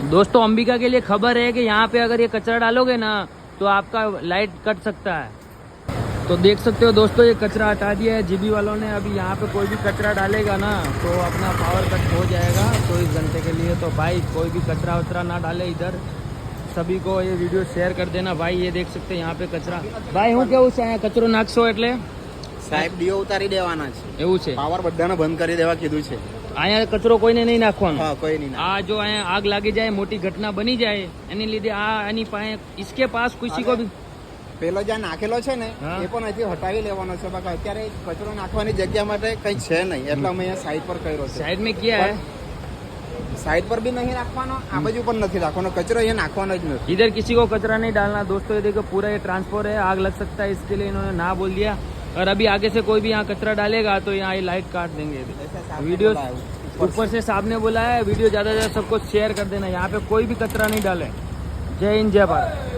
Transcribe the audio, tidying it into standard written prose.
दोस्तों अंबिका के लिए खबर है कि यहाँ पे अगर ये कचरा डालोगे ना तो आपका लाइट कट सकता है। तो देख सकते हो दोस्तों ये कचरा हटा दिया है जीबी वालों ने। अभी यहाँ पे कोई भी कचरा डालेगा ना तो अपना पावर कट हो जाएगा 24 घंटे के लिए। तो भाई कोई भी कचरा वचरा ना डाले इधर। सभी को ये वीडियो शेयर कर देना भाई। ये देख सकते हैं यहाँ पे कचरा। भाई હું કેવું છે અહીંયા કચરો નાખશો એટલે સાહેબ ડીઓ ઉતારી દેવાના છે એવું છે। પાવર બધાને બંધ કરી દેવા કીધું છે। અહીંયા કચરો કોઈને નહીં નાખવાનો। હા કોઈ નહીં આ જો અહીંયા આગ લાગી જાય મોટી ઘટના બની જાય એની લીધે આ એની પાસે इसके पास किसी को भी પેલો જ્યાં નાખેલો છે ને હા। એ પણ અહીંથી હટાવી લેવાનો છે બાકી અત્યારે કચરો નાખવાની જગ્યા માટે કંઈ છે નહીં એટલે અમે અહીંયા સાઈડ પર કર્યો છે। साइड में किया है। साइड पर भी नहीं रखवानो आ बाजू पर नहीं रखवानो कचरो ये नाखवानो ज नहीं। इधर किसी को कचरा नहीं डालना दोस्तों। ये देखो पूरा ये ट्रांसफर है आग लग सकता है इसके लिए इन्होंने ना बोल दिया। और अभी आगे से कोई भी यहाँ कचरा डालेगा तो यहाँ ये लाइट काट देंगे। वीडियो ऊपर से साहब ने बोला है वीडियो ज्यादा से ज्यादा सबको शेयर कर देना। यहाँ पे कोई भी कचरा नहीं डाले। जय हिंद जय भारत।